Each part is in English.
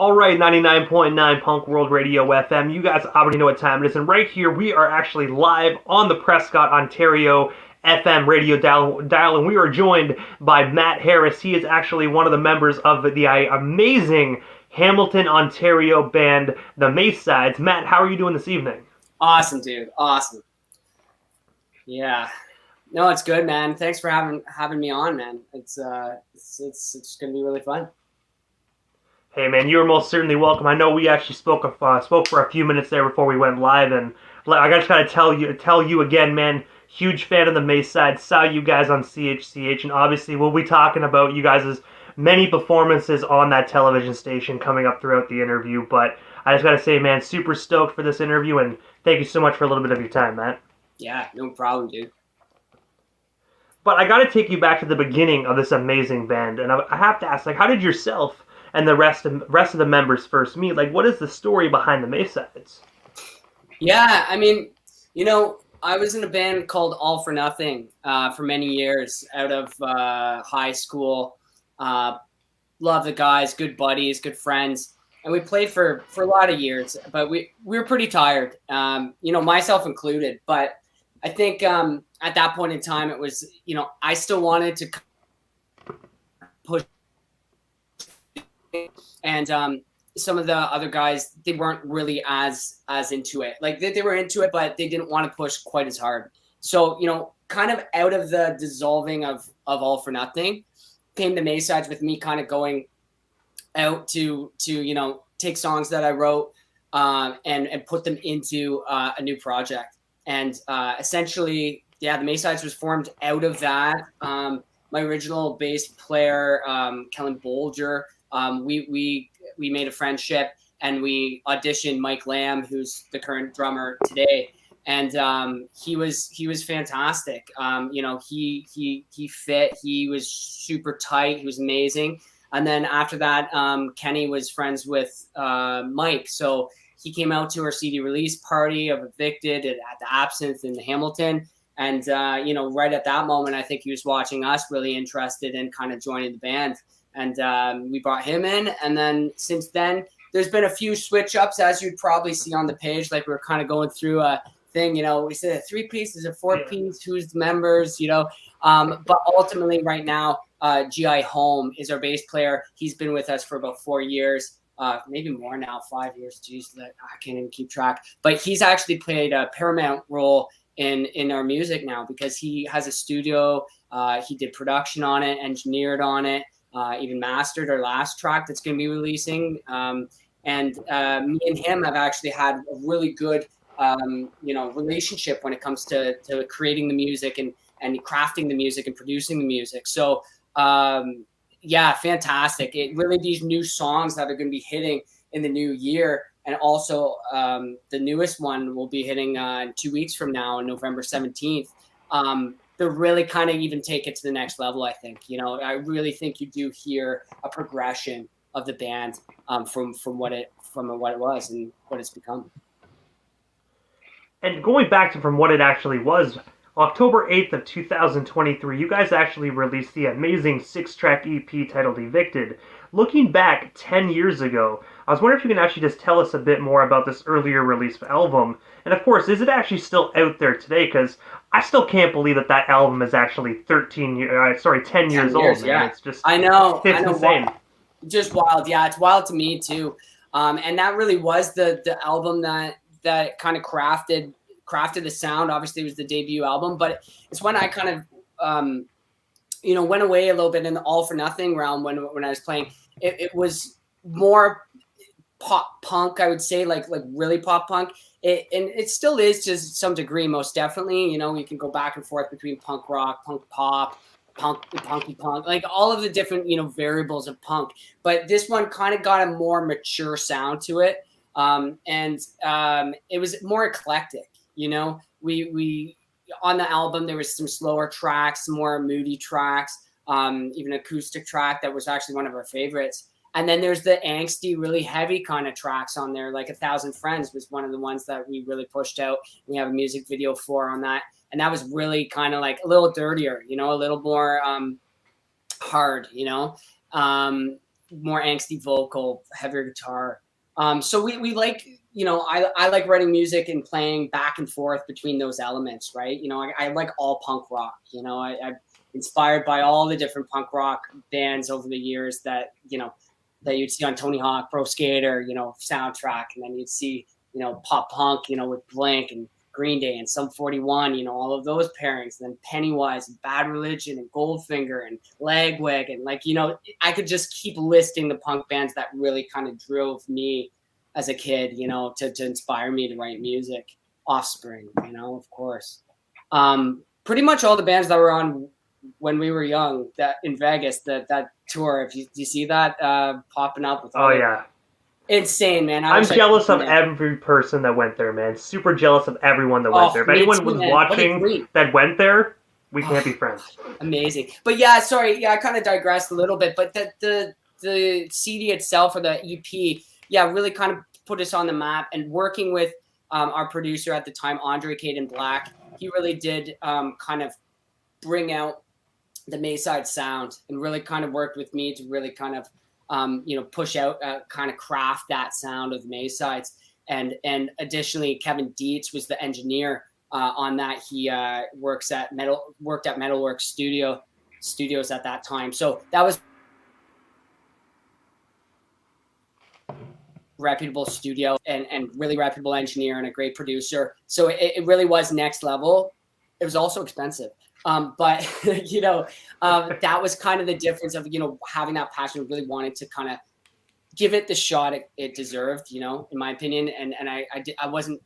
All right, 99.9 Punk World Radio FM. You guys already know what time it is. And right here, we are actually live on the Prescott, Ontario FM radio dial. And we are joined by Matt Harris. He is actually one of the members of the amazing Hamilton, Ontario band, the Maysides. Matt, how are you doing this evening? Awesome, dude. Awesome. Yeah. No, it's good, man. Thanks for having me on, man. It's gonna be really fun. Hey, man, you are most certainly welcome. I know we actually spoke for a few minutes there before we went live, and I just gotta tell you again, man. Huge fan of the Maysides. Saw you guys on CHCH, and obviously we'll be talking about you guys' many performances on that television station coming up throughout the interview. But I just gotta say, man, super stoked for this interview, and thank you so much for a little bit of your time, Matt. Yeah, no problem, dude. But I gotta take you back to the beginning of this amazing band, and I have to ask, like, how did yourself and the rest of the members first meet? Like, what is the story behind the Maysides? Yeah, I mean, I was in a band called All for Nothing for many years out of high school. Love the guys, good buddies, good friends, and we played for a lot of years. But we were pretty tired, myself included. But I think at that point in time, it was I still wanted to push. And some of the other guys, they weren't really as into it. Like they were into it, but they didn't want to push quite as hard. So, kind of out of the dissolving of All for Nothing came the Maysides, with me kind of going out to take songs that I wrote and put them into a new project. And essentially, yeah, the Maysides was formed out of that. My original bass player, Kellen Bolger, we made a friendship, and we auditioned Mike Lamb, who's the current drummer today, and he was fantastic. He fit. He was super tight. He was amazing. And then after that, Kenny was friends with Mike, so he came out to our CD release party of Evicted at the Absinthe in the Hamilton. And right at that moment, I think he was watching us, really interested in kind of joining the band. And we brought him in. And then since then, there's been a few switch ups, as you'd probably see on the page. Like, we're kind of going through a thing, we said a 3-piece, is a 4-piece, who's the members, But ultimately right now, G.I. Home is our bass player. He's been with us for about 4 years, maybe more now, 5 years. Jeez, I can't even keep track. But he's actually played a paramount role in our music now, because he has a studio. He did production on it, engineered on it. Even mastered our last track that's going to be releasing. And me and him have actually had a really good, relationship when it comes to creating the music and crafting the music and producing the music. So, yeah, fantastic. It really, these new songs that are going to be hitting in the new year. And also the newest one will be hitting in 2 weeks from now, on November 17th. To really kind of even take it to the next level, I think. I really think you do hear a progression of the band from what it was and what it's become. And going back to from what it actually was, October 8th of 2023, you guys actually released the amazing 6-track EP titled Evicted. Looking back 10 years ago, I was wondering if you can actually just tell us a bit more about this earlier released album. And of course, is it actually still out there today? Because I still can't believe that album is actually 10 years old. Man. Yeah. It's just, I know. insane. Just wild. Yeah, it's wild to me too. And that really was the album that kind of crafted the sound. Obviously, it was the debut album, but it's when I kind of went away a little bit in the All for Nothing realm when I was playing. It was more pop punk, I would say, like really pop punk. And it still is to some degree, most definitely. You can go back and forth between punk rock, punk pop, punky punk, like all of the different variables of punk. But this one kind of got a more mature sound to it, and it was more eclectic. We on the album there was some slower tracks, some more moody tracks, even an acoustic track that was actually one of our favorites. And then there's the angsty, really heavy kind of tracks on there. Like 1,000 Friends was one of the ones that we really pushed out. We have a music video for on that. And that was really kind of like a little dirtier, a little more hard, more angsty vocal, heavier guitar. So we like, I like writing music and playing back and forth between those elements, right? I like all punk rock. I'm inspired by all the different punk rock bands over the years that that you'd see on Tony Hawk Pro Skater, soundtrack, and then you'd see pop punk, with Blink and Green Day and Sum 41, all of those pairings, and then Pennywise and Bad Religion and Goldfinger and Lagwagon. I could just keep listing the punk bands that really kind of drove me as a kid, to inspire me to write music. Offspring, of course. Pretty much all the bands that were on when we were young, that in Vegas, that tour, if you see that popping up with insane, man. I'm jealous of every person that went there, man. Super jealous of everyone that went there. If anyone was watching that went there, we can't be friends. Amazing. But yeah, sorry, I kind of digressed a little bit, but the CD itself, or the EP, really kind of put us on the map. And working with our producer at the time, Andre Caden Black, he really did kind of bring out the Maysides sound, and really kind of worked with me to really kind of push out, kind of craft that sound of the Maysides. And additionally, Kevin Dietz was the engineer on that. He worked at Metalworks Studios at that time. So that was reputable studio and really reputable engineer and a great producer. So it really was next level. It was also expensive. But that was kind of the difference of, having that passion, really wanted to kind of give it the shot it deserved, in my opinion. And I wasn't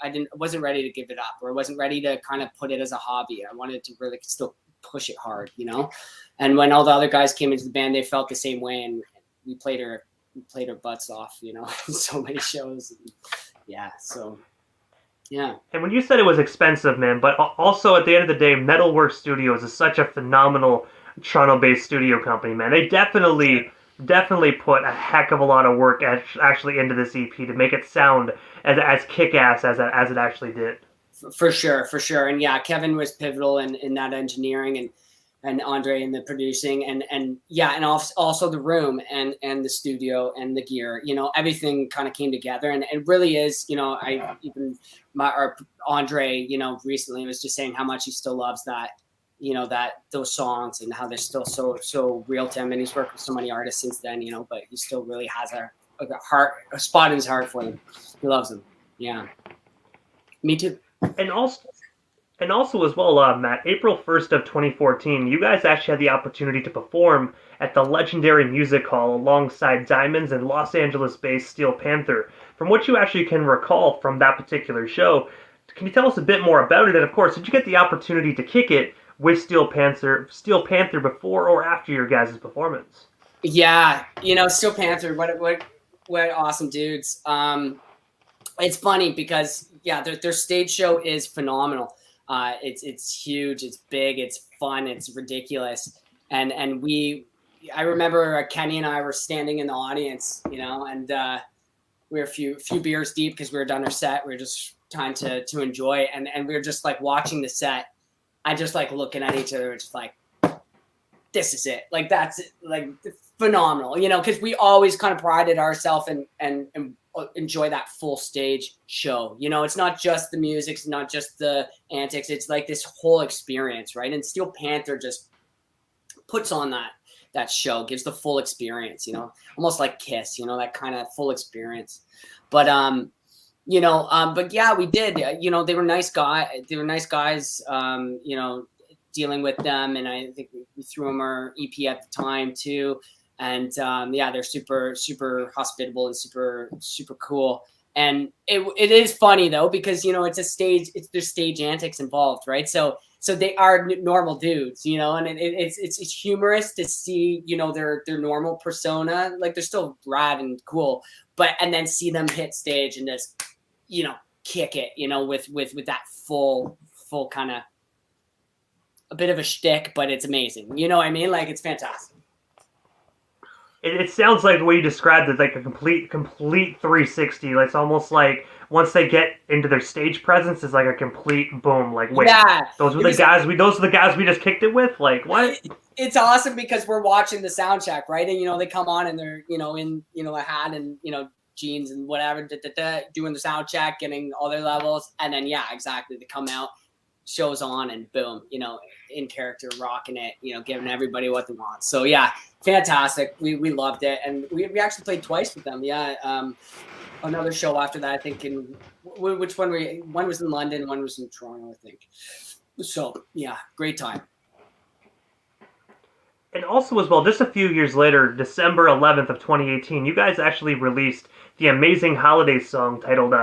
ready to give it up, or I wasn't ready to kind of put it as a hobby. I wanted to really still push it hard, and when all the other guys came into the band, they felt the same way. And we played our butts off, so many shows. Yeah. And when you said it was expensive, man, but also at the end of the day, Metalworks Studios is such a phenomenal Toronto-based studio company, man. They definitely put a heck of a lot of work actually into this EP to make it sound as kick-ass as it actually did. For sure. And yeah, Kevin was pivotal in that engineering, and Andre in the producing, and also the room and the studio and the gear, everything kind of came together. And it really is, our Andre, recently was just saying how much he still loves that, those songs, and how they're still so real to him. And he's worked with so many artists since then, but he still really has a spot in his heart for them. He loves them. Yeah. Me too. And also as well, Matt, April 1st of 2014, you guys actually had the opportunity to perform at the legendary music hall alongside Diamonds and Los Angeles-based Steel Panther. From what you actually can recall from that particular show, can you tell us a bit more about it? And of course, did you get the opportunity to kick it with Steel Panther before or after your guys' performance? Yeah, Steel Panther, what awesome dudes. It's funny because their stage show is phenomenal. It's huge, it's big, it's fun, it's ridiculous. And I remember Kenny and I were standing in the audience, and we were a few beers deep because we were done our set. We were just trying to enjoy it. And we were just like watching the set. I just like looking at each other, just like, this is it. Like, that's it. Like, phenomenal, because we always kind of prided ourselves and enjoy that full stage show. It's not just the music, it's not just the antics, it's like this whole experience, right? And Steel Panther just puts on that show, gives the full experience, almost like Kiss, that kind of full experience. But but yeah, we did. They were nice guys, dealing with them, and I think we threw them our EP at the time too. And they're super, super hospitable and super, super cool. And it is funny though, because it's a stage, there's stage antics involved, right? So they are normal dudes, and it's humorous to see, their normal persona, like they're still rad and cool, and then see them hit stage and just, kick it, with that full kind of a bit of a shtick, but it's amazing. You know what I mean? Like, it's fantastic. It sounds like the way you described it, like a complete 360. It's almost like once they get into their stage presence, it's like a complete boom. Like, wait, Yeah, those were the guys we just kicked it with. Like, what? It's awesome because we're watching the sound check, right? And they come on and they're in a hat and jeans and whatever, doing the sound check, getting all their levels, and then exactly, they come out, shows on, and boom, in character, rocking it, giving everybody what they want. So fantastic. We loved it, and we actually played twice with them. Another show after that, I think. In which one one was in London, one was in Toronto, I think. So great time. And also as well, just a few years later, December 11th of 2018, you guys actually released the amazing holiday song titled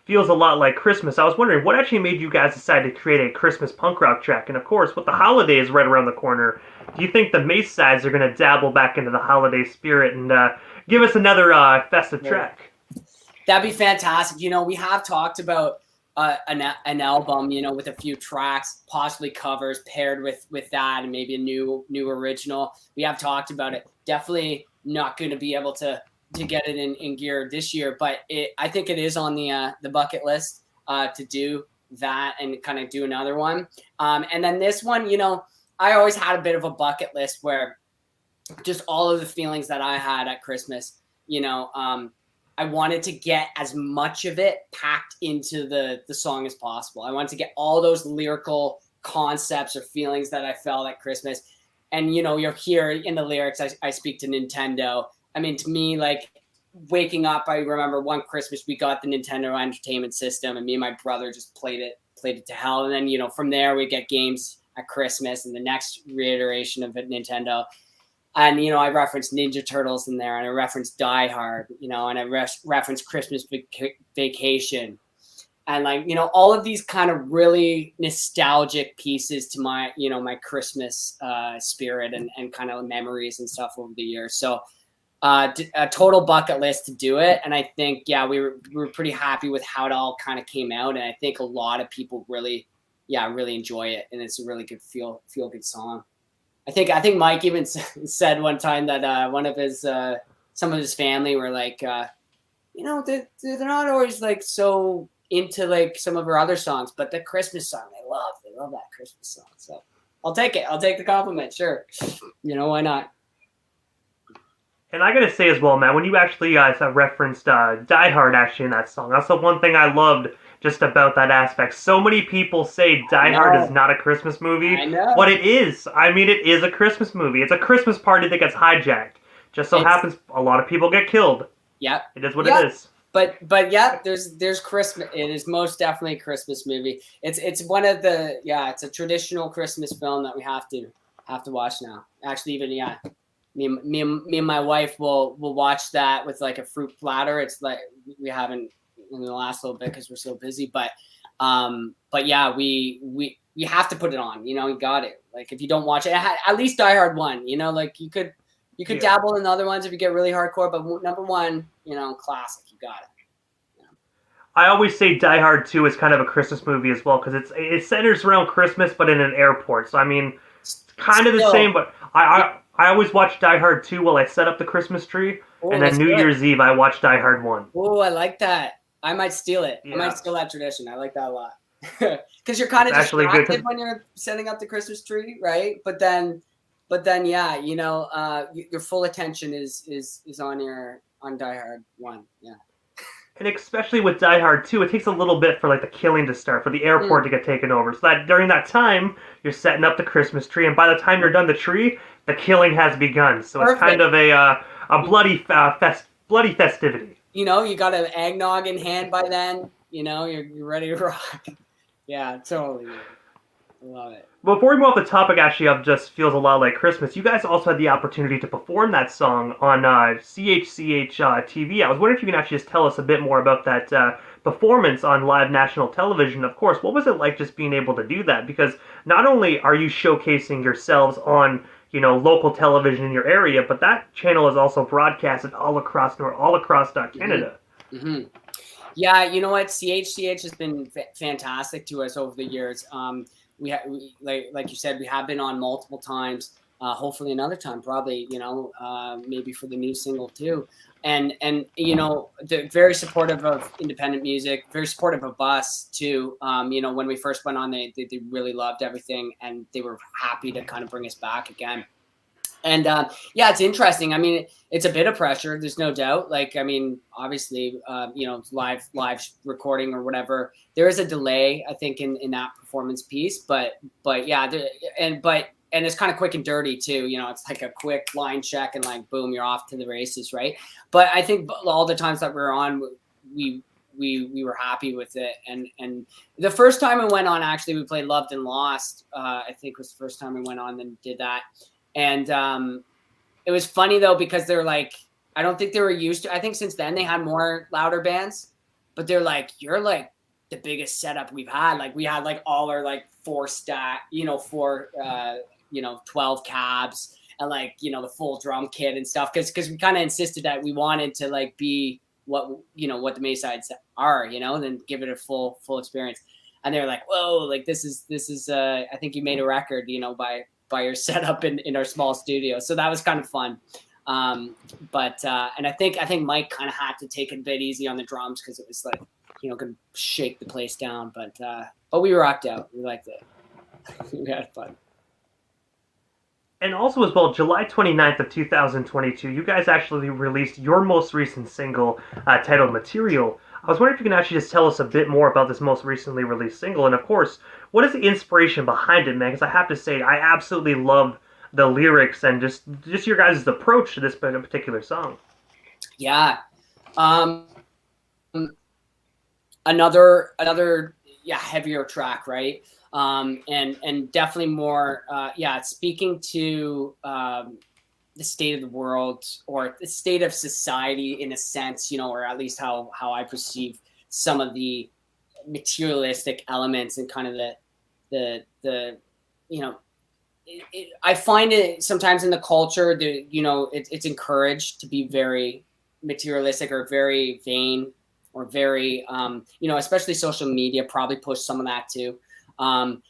Feels a Lot Like Christmas. I was wondering, what actually made you guys decide to create a Christmas punk rock track? And of course, with the holidays right around the corner, do you think the Maysides are going to dabble back into the holiday spirit and give us another festive track? That'd be fantastic. We have talked about an album, with a few tracks, possibly covers paired with that, and maybe a new original. We have talked about it. Definitely not going to be able to get it in gear this year, but I think it is on the bucket list to do that and kind of do another one. And then this one, I always had a bit of a bucket list where just all of the feelings that I had at Christmas, I wanted to get as much of it packed into the song as possible. I wanted to get all those lyrical concepts or feelings that I felt at Christmas. And, you're here in the lyrics, I speak to Nintendo. I mean, to me, like, waking up, I remember one Christmas we got the Nintendo Entertainment System, and me and my brother just played it to hell. And then, from there we get games at Christmas and the next reiteration of it, Nintendo. And, I referenced Ninja Turtles in there, and I referenced Die Hard, and I referenced Christmas Vacation. And, like, all of these kind of really nostalgic pieces to my, my Christmas spirit and kind of memories and stuff over the years. So a total bucket list to do it. And I think, we were pretty happy with how it all kind of came out. And I think a lot of people really enjoy it. And it's a really good feel good song. I think Mike even said one time that one of his some of his family were like, they're not always like so into like some of her other songs, but the Christmas song they love that Christmas song. So I'll take it. I'll take the compliment. Sure, why not? And I gotta say as well, man, when you actually referenced Die Hard actually in that song, that's the one thing I loved just about that aspect. So many people say Die Hard is not a Christmas movie. I know. But it is. I mean, it is a Christmas movie. It's a Christmas party that gets hijacked. Just so happens a lot of people get killed. Yep. It is what it is. But there's Christmas. It is most definitely a Christmas movie. It's one of the it's a traditional Christmas film that we have to watch now. Actually, even me and my wife will watch that with like a fruit platter. It's like we haven't in the last little bit because we're so busy, but we have to put it on. You got it. Like if you don't watch it, at least Die Hard 1. Like you could dabble in other ones if you get really hardcore, but number one, classic. You got it. I always say Die Hard 2 is kind of a Christmas movie as well because it centers around Christmas but in an airport. So I mean, it's kind of the same. But I always watch Die Hard 2 while I set up the Christmas tree, and then New Year's Eve I watch Die Hard 1. Oh, I like that. I might steal it. Yeah. I might steal that tradition. I like that a lot. Because you're kind of distracted when you're setting up the Christmas tree, right? But then, your full attention is on Die Hard 1. Yeah. And especially with Die Hard 2, it takes a little bit for like the killing to start, for the airport to get taken over. So that during that time, you're setting up the Christmas tree, and by the time you're done the tree, the killing has begun. So It's kind of a bloody festivity. You got an eggnog in hand by then. You're ready to rock. Yeah, totally. I love it. Before we move off the topic, actually, of just feels a lot like Christmas, you guys also had the opportunity to perform that song on CHCH TV. I was wondering if you can actually just tell us a bit more about that performance on live national television. Of course, what was it like just being able to do that? Because not only are you showcasing yourselves on local television in your area, but that channel is also broadcasted all across Canada. Mm-hmm. Yeah, you know what? CHCH has been fantastic to us over the years. We like you said, we have been on multiple times. hopefully another time, probably, maybe for the new single too. And they're very supportive of independent music, very supportive of us too. When we first went on, they really loved everything, and they were happy to kind of bring us back again. And it's interesting. I mean, it's a bit of pressure. There's no doubt. Like, I mean, obviously, live recording or whatever. There is a delay, I think, in that performance piece. But yeah, and it's kind of quick and dirty too. It's like a quick line check and like boom, you're off to the races, right? But I think all the times that we were on, we were happy with it. And the first time we went on, actually, we played Loved and Lost. I think was the first time we went on and did that. And it was funny though, because they're like, I don't think they were used to, I think since then they had more louder bands, but they're like, you're like the biggest setup we've had. Like we had like all our like 12 cabs and like, the full drum kit and stuff. Cause we kind of insisted that we wanted to like be what the Maysides are, and then give it a full experience. And they're like, whoa, like this is I think you made a record, by your setup in our small studio. So that was kind of fun. And I think Mike kind of had to take it a bit easy on the drums because it was like, going to shake the place down. But we rocked out. We liked it. We had fun. And also as well, July 29th of 2022, you guys actually released your most recent single titled Material. I was wondering if you can actually just tell us a bit more about this most recently released single. And of course, what is the inspiration behind it, man? Because I have to say, I absolutely love the lyrics and just your guys' approach to this particular song. Yeah. Another heavier track, right? And definitely more, speaking to the state of the world or the state of society in a sense, or at least how I perceive some of the materialistic elements and kind of I find it sometimes in the culture that, it's encouraged to be very materialistic or very vain or very, especially social media probably push some of that too. And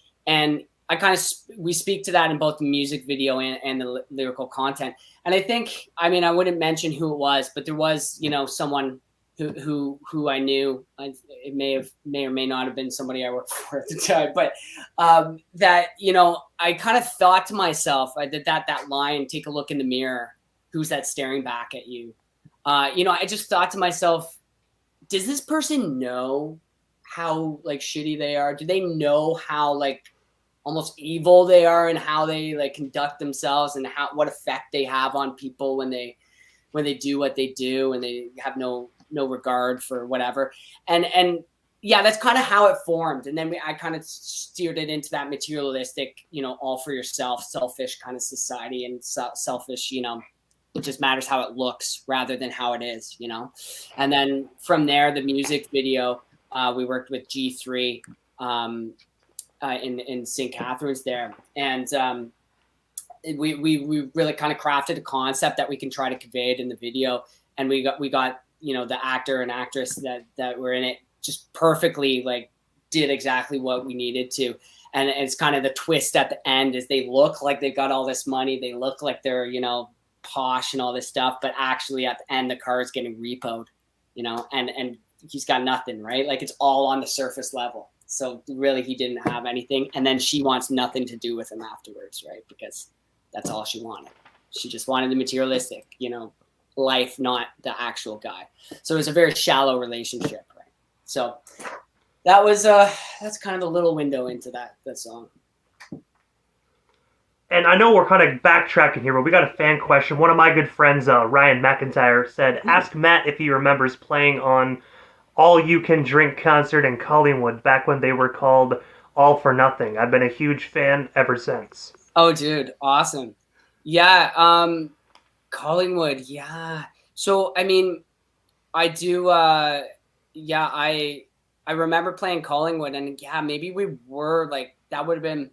we speak to that in both the music video and the lyrical content. And I think, I wouldn't mention who it was, but there was, someone who I knew. It may or may not have been somebody I worked for at the time, but that, I kind of thought to myself, I did that line, take a look in the mirror, who's that staring back at you? I just thought to myself, does this person know how like shitty they are? Do they know how like almost evil they are and how they like conduct themselves and what effect they have on people when they do what they do and they have no regard for whatever. And yeah, that's kind of how it formed. And then I kind of steered it into that materialistic, all for yourself, selfish kind of society and selfish, it just matters how it looks rather than how it is, And then from there, the music video, we worked with G3 in St. Catharines there. And we really kind of crafted a concept that we can try to convey it in the video. And we got the actor and actress that were in it just perfectly like did exactly what we needed to. And it's kind of the twist at the end is they look like they've got all this money. They look like they're, posh and all this stuff, but actually at the end, the car is getting repoed, and he's got nothing, right? Like it's all on the surface level. So really he didn't have anything. And then she wants nothing to do with him afterwards, right? Because that's all she wanted. She just wanted the materialistic, life, not the actual guy. So it was a very shallow relationship, right? So that was that's kind of a little window into that song. And I know we're kind of backtracking here, but we got a fan question. One of my good friends, Ryan McIntyre, said, ask Matt if he remembers playing on All You Can Drink concert in Collingwood back when they were called All for Nothing. I've been a huge fan ever since. Oh, dude. Awesome. Yeah. Collingwood. Yeah. So, I do. I remember playing Collingwood, and yeah, maybe we were like, that would have been,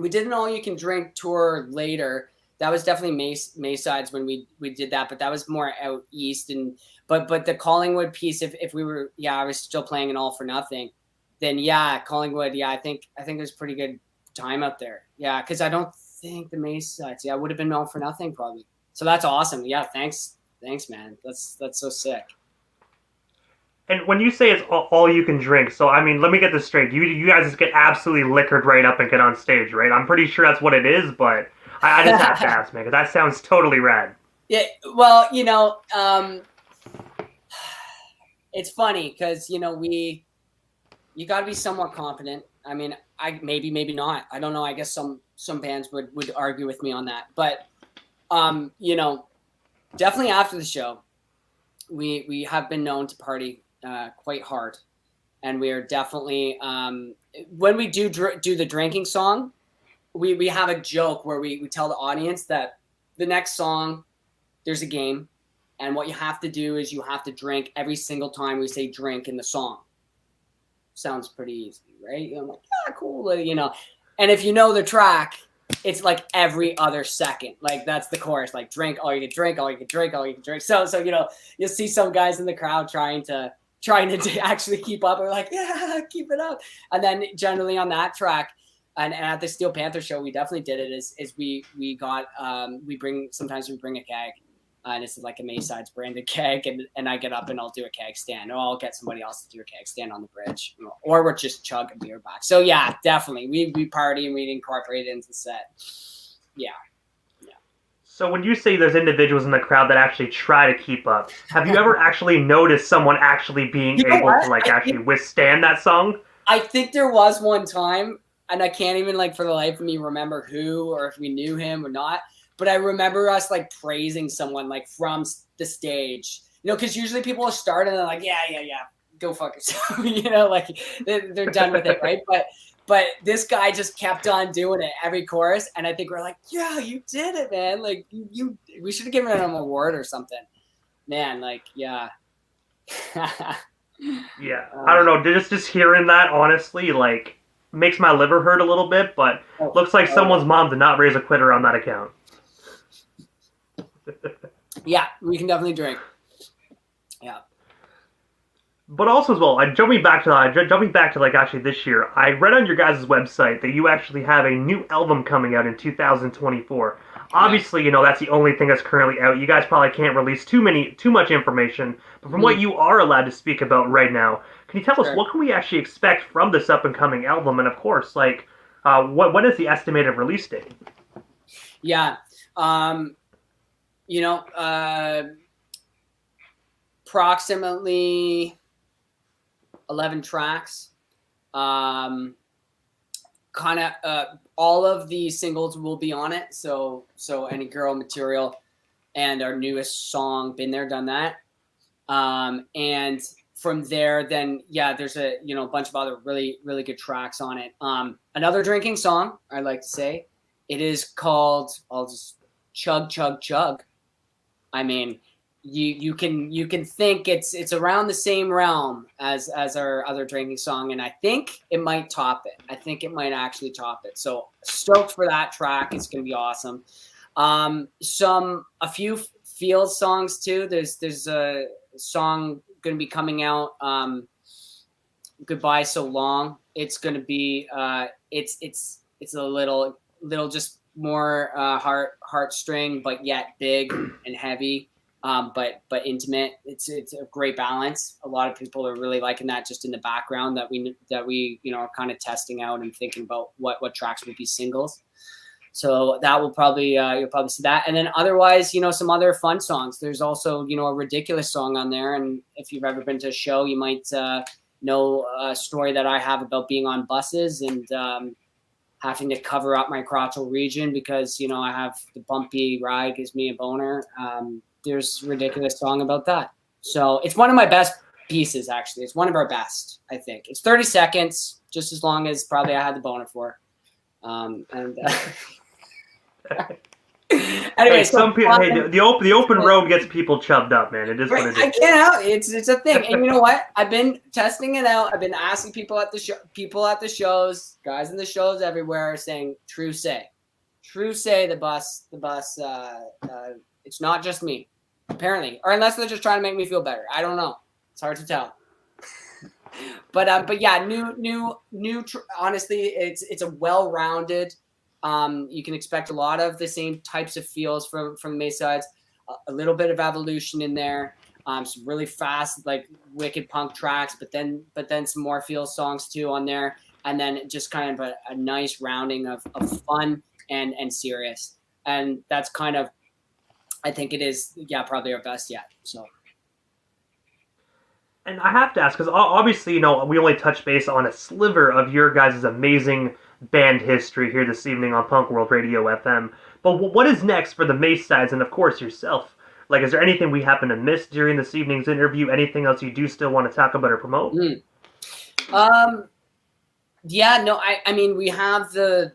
we did an All You Can Drink tour later. That was definitely Maysides when we did that, but that was more out east. And but the Collingwood piece, if we were, I was still playing an All for Nothing, then yeah, Collingwood, I think it was a pretty good time out there. Yeah, because I don't think the Maysides. Yeah, would have been All for Nothing probably. So that's awesome. Yeah, thanks, man. That's so sick. And when you say it's all you can drink, so I mean, let me get this straight. You guys just get absolutely liquored right up and get on stage, right? I'm pretty sure that's what it is, but I just have to ask, man, because that sounds totally rad. Yeah, well, it's funny because you got to be somewhat confident. I mean, maybe not. I don't know. I guess some bands would argue with me on that, but definitely after the show, we have been known to party quite hard, and we are definitely when we do the drinking song, we have a joke where we tell the audience that the next song there's a game, and what you have to do is you have to drink every single time we say drink in the song. Sounds pretty easy, right? I'm like, yeah, cool, and if you know the track, it's like every other second. Like that's the chorus, like drink all you can drink, all you can drink, all you can drink. So you'll see some guys in the crowd trying to actually keep up. We're like, yeah, keep it up. And then generally on that track, and at the Steel Panther show, we definitely did it. Is we sometimes we bring a keg, and it's like a Maysides branded keg, and I get up and I'll do a keg stand, or I'll get somebody else to do a keg stand on the bridge, or we're just chugging beer back. So yeah, definitely we party and we incorporate it into the set. Yeah. So when you say there's individuals in the crowd that actually try to keep up, have you ever actually noticed someone actually being able to actually withstand that song? I think there was one time, and I can't even for the life of me remember who or if we knew him or not. But I remember us praising someone from the stage, because usually people will start and they're like, yeah, go fuck yourself, they're done with it, right? But this guy just kept on doing it every chorus, and I think we're like, yeah, you did it, man. We should have given him an award or something, man. Yeah. Yeah, I don't know. Just hearing that honestly, makes my liver hurt a little bit. But looks like someone's mom did not raise a quitter on that account. Yeah, we can definitely drink. Yeah. But also as well, jumping back to actually this year, I read on your guys' website that you actually have a new album coming out in 2024. Obviously, that's the only thing that's currently out. You guys probably can't release too much information, but from what you are allowed to speak about right now, can you tell us what can we actually expect from this up and coming album? And of course, what is the estimated release date? Yeah. Approximately 11 tracks. Kind of all of the singles will be on it. So Any Girl, Material, and our newest song, Been There, Done That. And from there, then there's a bunch of other really, really good tracks on it. Another drinking song, I'd like to say, it is called, I'll just Chug Chug Chug. I mean, you can think it's around the same realm as our other drinking song, and I think it might top it. I think it might actually top it. So stoked for that track. It's gonna be awesome. A few Fields songs too. There's a song gonna be coming out. Goodbye So Long. It's gonna be it's a little just more heartstring, but yet big and heavy. But intimate. It's a great balance. A lot of people are really liking that just in the background that we are kind of testing out and thinking about what tracks would be singles. So that will probably you'll probably see that. And then otherwise, some other fun songs. There's also a ridiculous song on there. And if you've ever been to a show, you might know a story that I have about being on buses and having to cover up my crotchal region because I have the bumpy ride gives me a boner. There's a ridiculous song about that. So it's one of my best pieces, actually. It's one of our best, I think. It's 30 seconds, just as long as probably I had the boner for. Anyway, hey, some people, the open road gets people chubbed up, man. It is what it is. I can't help it. It's a thing. And you know what? I've been testing it out. I've been asking people at the shows, guys in the shows everywhere, saying true say, the bus. It's not just me. Apparently, or unless they're just trying to make me feel better. I don't know. It's hard to tell. but yeah, new. Honestly, it's a well-rounded You can expect a lot of the same types of feels from Maysides. A little bit of evolution in there. Some really fast, like wicked punk tracks, but then some more feel songs too on there, and then just kind of a nice rounding of fun and serious. And that's kind of, I think it is, probably our best yet. So. And I have to ask, because obviously, we only touched base on a sliver of your guys' amazing band history here this evening on Punk World Radio FM. But what is next for the Maysides and, of course, yourself? Like, is there anything we happen to miss during this evening's interview? Anything else you do still want to talk about or promote? Yeah, no, I mean, we have the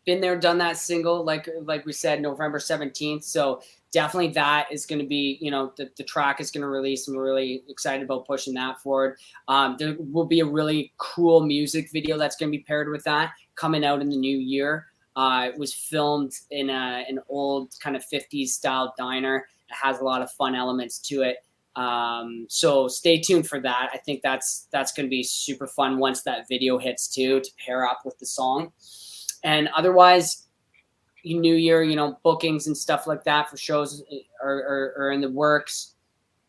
Been There, Done That single, like we said, November 17th. So definitely that is going to be, the track is going to release, and we're really excited about pushing that forward. There will be a really cool music video that's going to be paired with that coming out in the new year. It was filmed in an old kind of 50s style diner. It has a lot of fun elements to it. So stay tuned for that. I think that's going to be super fun once that video hits too, to pair up with the song. And otherwise, New Year, bookings and stuff like that for shows are in the works.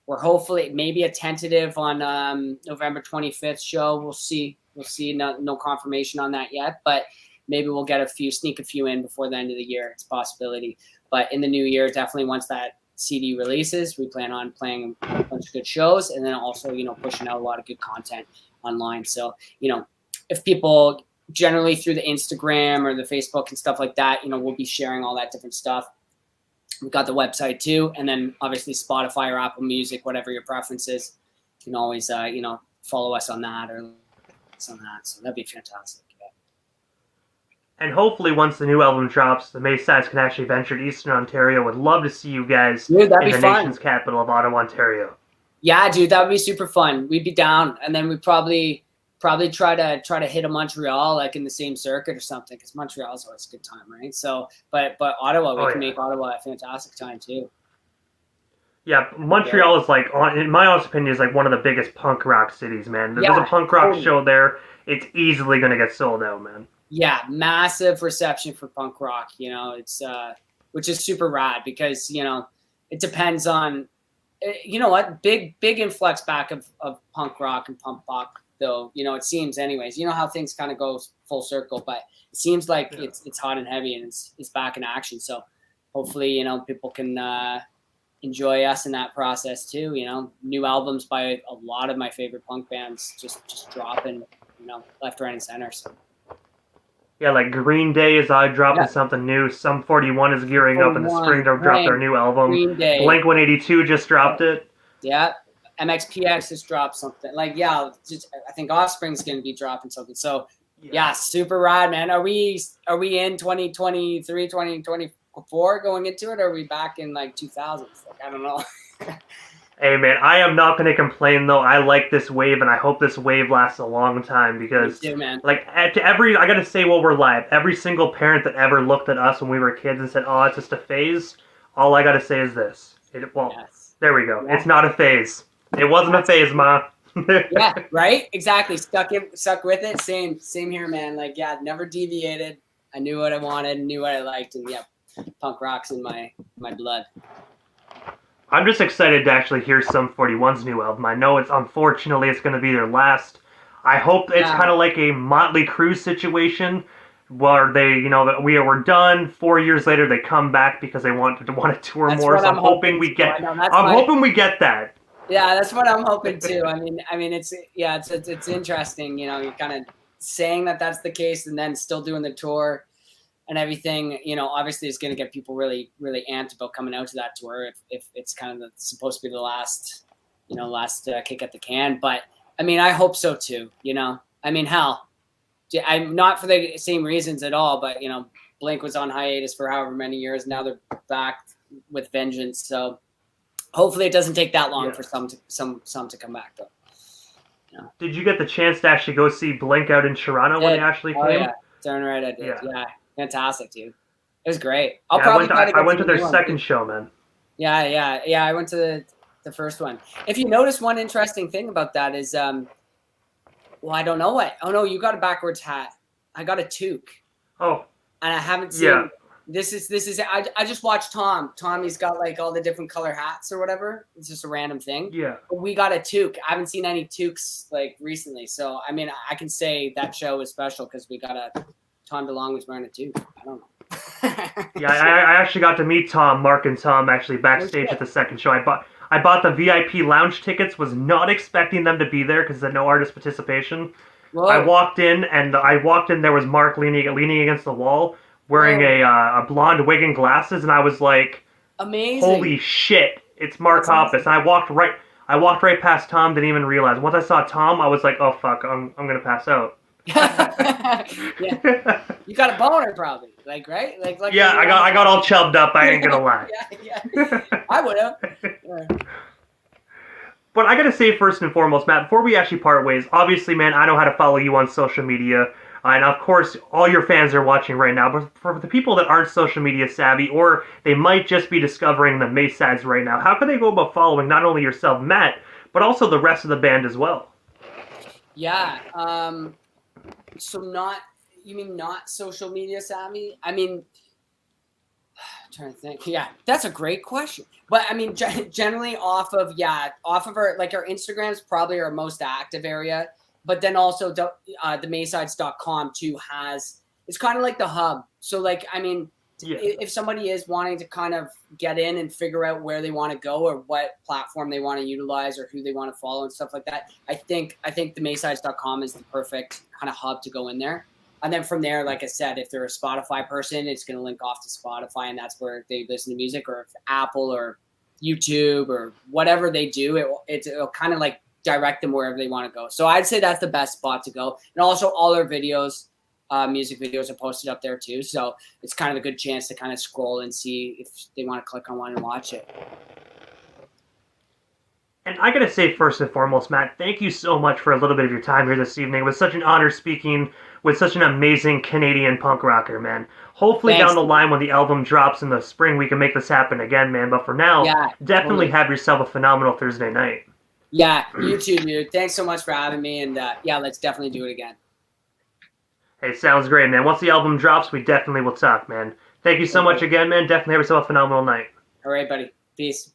We're hopefully maybe a tentative on November 25th show. We'll see. No confirmation on that yet, but maybe we'll sneak a few in before the end of the year. It's a possibility. But in the new year, definitely once that CD releases, we plan on playing a bunch of good shows, and then also, pushing out a lot of good content online. So, if people generally through the Instagram or the Facebook and stuff like that, we'll be sharing all that different stuff. We've got the website too, and then obviously Spotify or Apple Music, whatever your preference is. You can always, follow us on that or on that. So that'd be fantastic. And hopefully, once the new album drops, the Maysides can actually venture to Eastern Ontario. Would love to see you guys in the nation's capital of Ottawa, Ontario. Yeah, dude, that would be super fun. We'd be down, and then we'd probably try to hit a Montreal, like in the same circuit or something, because Montreal is always a good time, right? So, but Ottawa, we can make Ottawa a fantastic time too. Yeah, Montreal is in my honest opinion, is like one of the biggest punk rock cities, man. There's a punk rock show there. It's easily going to get sold out, man. Yeah, massive reception for punk rock, it's which is super rad because, it depends on, big influx back of punk rock and punk rock, though, it seems anyways. You know how things kind of go full circle, but it seems like it's hot and heavy and it's back in action. So hopefully, people can enjoy us in that process too. New albums by a lot of my favorite punk bands just dropping, left, right, and center. So. Yeah, like Green Day is dropping something new. Sum 41 is gearing up in the spring to drop their new album. Blink 182 just dropped it. Yeah, MXPX just dropped something. I think Offspring's going to be dropping something. So, yeah, super rad, man. Are we in 2023, 2024 going into it? Or are we back in 2000s? I don't know. Hey, man, I am not going to complain, though. I like this wave, and I hope this wave lasts a long time because, me too, man. I got to say while we're live, every single parent that ever looked at us when we were kids and said, oh, it's just a phase, all I got to say is this. There we go. Yeah. It's not a phase. It wasn't a phase, Ma. Yeah, right? Exactly. Stuck with it. Same here, man. Never deviated. I knew what I wanted, knew what I liked, and punk rock's in my blood. I'm just excited to actually hear Sum 41's new album. I know unfortunately it's going to be their last. I hope it's kind of like a Motley Crue situation where they, we were done. 4 years later, they come back because they want to tour more. So I'm hoping we get. Hoping we get that. Yeah, that's what I'm hoping too. I mean, it's interesting. You're kind of saying that that's the case, and then still doing the tour and everything. Obviously, it's going to get people really, really amped about coming out to that tour if it's kind of supposed to be the last kick at the can. But I hope so too. Hell, I'm not for the same reasons at all. But Blink was on hiatus for however many years. Now they're back with vengeance. So hopefully, it doesn't take that long for some to come back though. Did you get the chance to actually go see Blink out in Toronto when they actually came? Yeah, darn right I did. Yeah. Fantastic, dude. It was great. I went to their second show, man. Yeah. I went to the first one. If you notice, one interesting thing about that is, I don't know what. Oh no, you got a backwards hat. I got a toque. Oh, and I haven't seen. Yeah. This is. I just watched Tom. He's got like all the different color hats or whatever. It's just a random thing. Yeah. But we got a toque. I haven't seen any toques like recently, so I mean, I can say that show was special because we got a Tom DeLonge was wearing a toque. I don't know. Yeah, I actually got to meet Tom, Mark, and Tom actually backstage at the second show. I bought the VIP lounge tickets. Was not expecting them to be there because there's no artist participation. Whoa. I walked in. There was Mark leaning against the wall, wearing a blonde wig and glasses, and I was like, amazing! Holy shit! It's Mark Hoppus. And I walked right past Tom. Didn't even realize. Once I saw Tom, I was like, oh fuck, I'm gonna pass out. Yeah. You got a boner probably, like, right? Like yeah, I got all chubbed up. I ain't gonna lie. yeah. I would have. Yeah. But I gotta say first and foremost, Matt, before we actually part ways, obviously, man, I know how to follow you on social media, and of course, all your fans are watching right now. But for the people that aren't social media savvy, or they might just be discovering the Maysides right now, how can they go about following not only yourself, Matt, but also the rest of the band as well? Yeah. So you mean not social media savvy? I mean, I'm trying to think. Yeah, that's a great question. But I mean, generally off of our Instagram's probably our most active area. But then also the Maysides.com too it's kind of like the hub. So like, I mean, if somebody is wanting to kind of get in and figure out where they want to go or what platform they want to utilize or who they want to follow and stuff like that, I think the Maysides.com is the perfect kind of hub to go in there. And then from there, like I said, if they're a Spotify person, it's going to link off to Spotify, and that's where they listen to music. Or if Apple or YouTube or whatever they do, it'll kind of like direct them wherever they want to go. So I'd say that's the best spot to go. And also all our videos, music videos are posted up there too. So it's kind of a good chance to kind of scroll and see if they want to click on one and watch it. And I gotta say first and foremost, Matt, thank you so much for a little bit of your time here this evening. It was such an honor speaking with such an amazing Canadian punk rocker, man. Hopefully Thanks. Down the line when the album drops in the spring, we can make this happen again, man. But for now, definitely have yourself a phenomenal Thursday night. Yeah, you too, dude. Thanks so much for having me. And let's definitely do it again. Hey, sounds great, man. Once the album drops, we definitely will talk, man. Thank you so much again, man. Definitely have yourself a phenomenal night. All right, buddy. Peace.